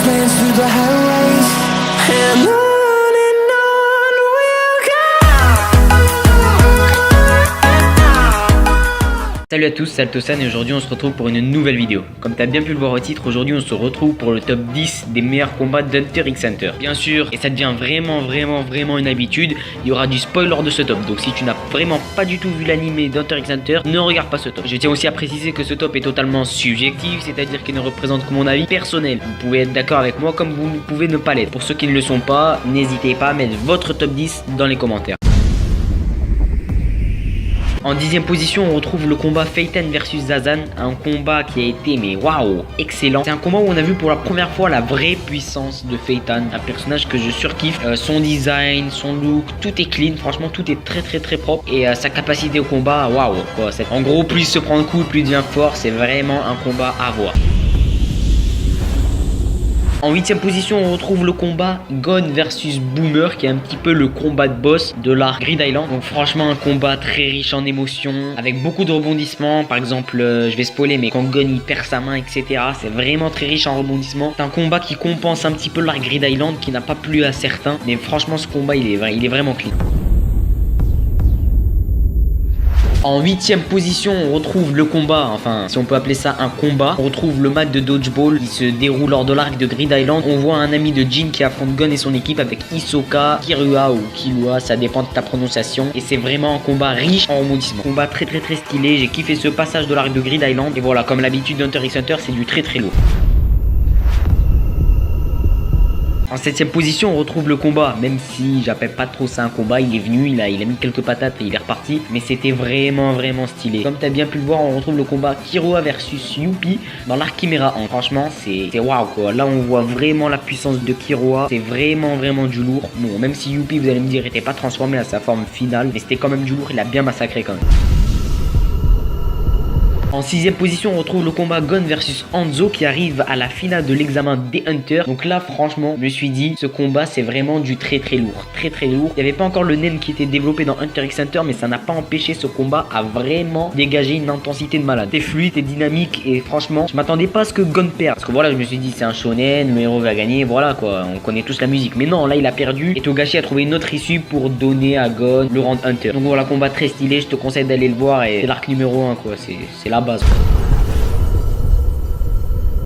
wastelands through the highways, and on we'll go. Salut à tous, c'est Altosan et aujourd'hui on se retrouve pour une nouvelle vidéo. Comme tu as bien pu le voir au titre, aujourd'hui on se retrouve pour le top 10 des meilleurs combats d'Hunter x Hunter. Bien sûr, et ça devient vraiment une habitude, il y aura du spoil lors de ce top. Donc si tu n'as vraiment pas du tout vu l'animé d'Hunter x Hunter, ne regarde pas ce top. Je tiens aussi à préciser que ce top est totalement subjectif, c'est-à-dire qu'il ne représente que mon avis personnel. Vous pouvez être d'accord avec moi comme vous pouvez ne pas l'être. Pour ceux qui ne le sont pas, n'hésitez pas à mettre votre top 10 dans les commentaires. En 10e position, on retrouve le combat Phaeton vs Zazan, un combat qui a été mais waouh, excellent. C'est un combat où on a vu pour la première fois la vraie puissance de Phaeton, un personnage que je surkiffe. Son design, son look, tout est clean, franchement tout est très propre et sa capacité au combat, waouh quoi. En gros, plus il se prend le coup, plus il devient fort, c'est vraiment un combat à voir. En 8e position, on retrouve le combat Gon versus Boomer, qui est un petit peu le combat de boss de l'arc Grid Island. Donc franchement, un combat très riche en émotions, avec beaucoup de rebondissements. Par exemple, je vais spoiler, mais quand Gon il perd sa main, etc. C'est vraiment très riche en rebondissements. C'est un combat qui compense un petit peu l'arc Grid Island, qui n'a pas plu à certains. Mais franchement, ce combat, il est vraiment clean. En 8e position, on retrouve le combat, enfin si on peut appeler ça un combat. On retrouve le match de Dodgeball qui se déroule lors de l'arc de Grid Island. On voit un ami de Jin qui affronte Gon et son équipe avec Hisoka, Kirua ou Killua, ça dépend de ta prononciation. Et c'est vraiment un combat riche en rebondissements. Combat très stylé, j'ai kiffé ce passage de l'arc de Grid Island. Et voilà, comme l'habitude d'Hunter x Hunter, c'est du très lourd. En 7e position, on retrouve le combat, même si j'appelle pas trop ça un combat, il est venu, il a mis quelques patates et il est reparti, mais c'était vraiment stylé. Comme tu as bien pu le voir, on retrouve le combat Killua versus Youpi dans l'arc Chimera 1. Franchement, c'est waouh quoi. Là, on voit vraiment la puissance de Killua, c'est vraiment du lourd. Bon, même si Youpi, vous allez me dire, était pas transformé à sa forme finale, mais c'était quand même du lourd, il a bien massacré quand même. En 6e position, on retrouve le combat Gon versus Hanzo qui arrive à la finale de l'examen des Hunters. Donc là, franchement, je me suis dit, ce combat, c'est vraiment du très lourd. Très lourd. Il n'y avait pas encore le nen qui était développé dans Hunter x Hunter, mais ça n'a pas empêché ce combat à vraiment dégager une intensité de malade. C'est fluide, c'est dynamique et franchement, je m'attendais pas à ce que Gon perde. Parce que voilà, je me suis dit, c'est un shonen, le héros va gagner, voilà quoi, on connaît tous la musique. Mais non, là, il a perdu et Togashi a trouvé une autre issue pour donner à Gon le rang Hunter. Donc voilà, combat très stylé, je te conseille d'aller le voir et c'est l'arc numéro 1 quoi, c'est la base.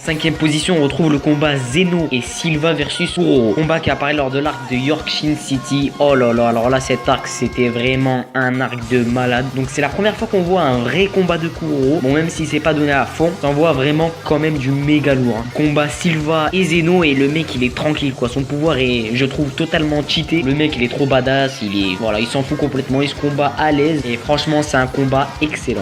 5e position, on retrouve le combat Zeno et Silva versus Kuroro. Combat qui apparaît lors de l'arc de Yorkshire City. Oh là là, alors là cet arc c'était vraiment un arc de malade. Donc c'est la première fois qu'on voit un vrai combat de Kuroro. Bon, même si c'est pas donné à fond, on voit vraiment quand même du méga lourd. Combat Silva et Zeno et le mec il est tranquille quoi. Son pouvoir est, je trouve, totalement cheaté. Le mec il est trop badass, il s'en fout complètement, il se combat à l'aise et franchement c'est un combat excellent.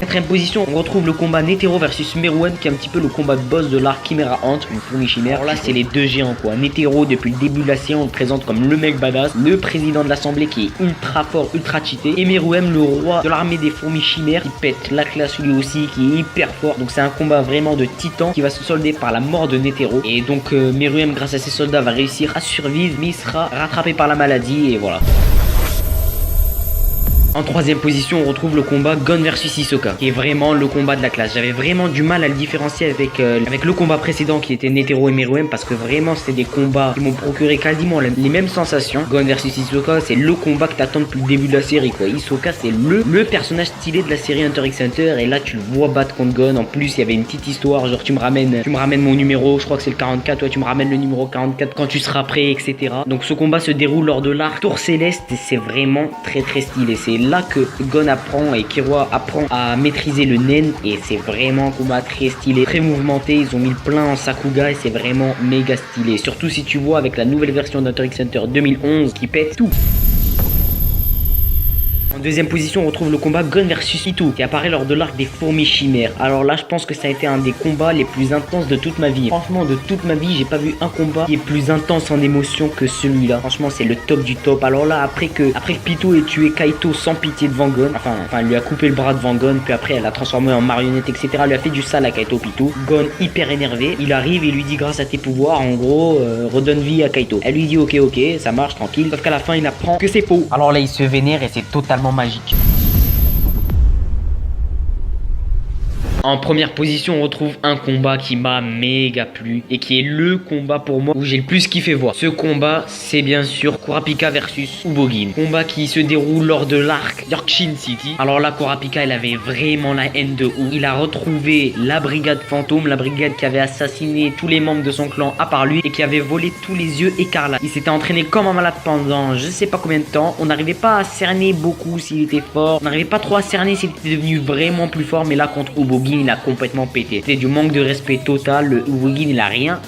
4e position, on retrouve le combat Netero versus Meruem qui est un petit peu le combat de boss de l'arc Chimera Ant, une fourmi chimère. Alors là c'est les deux géants quoi. Netero depuis le début de la série on le présente comme le mec badass, le président de l'assemblée qui est ultra fort, ultra cheaté, et Meruem le roi de l'armée des fourmis chimères qui pète la classe lui aussi, qui est hyper fort. Donc c'est un combat vraiment de titan qui va se solder par la mort de Netero. Et donc Meruem grâce à ses soldats va réussir à survivre, mais il sera rattrapé par la maladie et voilà. En 3e position, on retrouve le combat Gon versus Hisoka, qui est vraiment le combat de la classe. J'avais vraiment du mal à le différencier avec le combat précédent qui était Netero et Meruem, parce que vraiment c'était des combats qui m'ont procuré quasiment les mêmes sensations. Gon versus Hisoka, c'est le combat que t'attends depuis le début de la série quoi. Hisoka c'est le personnage stylé de la série Hunter x Hunter, et là tu le vois battre contre Gon. En plus il y avait une petite histoire, genre tu me ramènes mon numéro, je crois que c'est le 44, toi tu me ramènes le numéro 44 quand tu seras prêt, etc. Donc ce combat se déroule lors de l'arc Tour Céleste et c'est vraiment très stylé. C'est là que Gon apprend et Killua apprend à maîtriser le nen et c'est vraiment un combat très stylé, très mouvementé. Ils ont mis le plein en Sakuga et c'est vraiment méga stylé, surtout si tu vois avec la nouvelle version d'Hunter x Hunter 2011 qui pète tout. En 2e position, on retrouve le combat Gon versus Itto qui apparaît lors de l'arc des fourmis chimères. Alors là, je pense que ça a été un des combats les plus intenses de toute ma vie. Franchement, de toute ma vie, j'ai pas vu un combat qui est plus intense en émotion que celui-là. Franchement, c'est le top du top. Alors là, après que Pitou ait tué Kaito sans pitié devant Gon, enfin, elle lui a coupé le bras devant Gon, puis après elle l'a transformé en marionnette, etc. Elle lui a fait du sale à Kaito Pitou. Gon hyper énervé, il arrive et lui dit grâce à tes pouvoirs, en gros, redonne vie à Kaito. Elle lui dit ok, ça marche, tranquille. Sauf qu'à la fin, il apprend que c'est faux. Alors là, il se vénère et c'est totalement magique. En première position, on retrouve un combat qui m'a méga plu et qui est le combat pour moi où j'ai le plus kiffé voir. Ce combat, c'est bien sûr Kurapika versus Ubogin. Combat qui se déroule lors de l'arc Yorkshire City. Alors là, Kurapika, il avait vraiment la haine de Ou. Il a retrouvé la brigade fantôme, la brigade qui avait assassiné tous les membres de son clan à part lui et qui avait volé tous les yeux écarlates. Il s'était entraîné comme un malade pendant je sais pas combien de temps. On n'arrivait pas à cerner beaucoup s'il était fort. On n'arrivait pas trop à cerner s'il était devenu vraiment plus fort. Mais là, contre Ubogin, il a complètement pété. C'était du manque de respect total. Le Ubogin, il a rien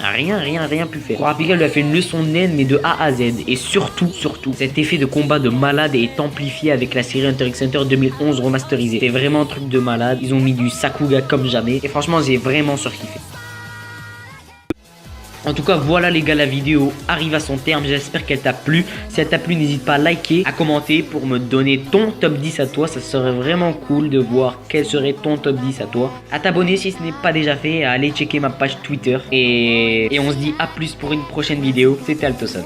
pu faire. Kurapika lui a fait une leçon de naine, mais de A à Z. Et surtout, cet effet de combat de malade est amplifié avec la série Hunter x Hunter 2011 remasterisée. C'est vraiment un truc de malade. Ils ont mis du Sakuga comme jamais. Et franchement, j'ai vraiment surkiffé. En tout cas, voilà les gars, la vidéo arrive à son terme. J'espère qu'elle t'a plu. Si elle t'a plu, n'hésite pas à liker, à commenter pour me donner ton top 10 à toi. Ça serait vraiment cool de voir quel serait ton top 10 à toi. À t'abonner si ce n'est pas déjà fait, à aller checker ma page Twitter. Et on se dit à plus pour une prochaine vidéo. C'était Altoson.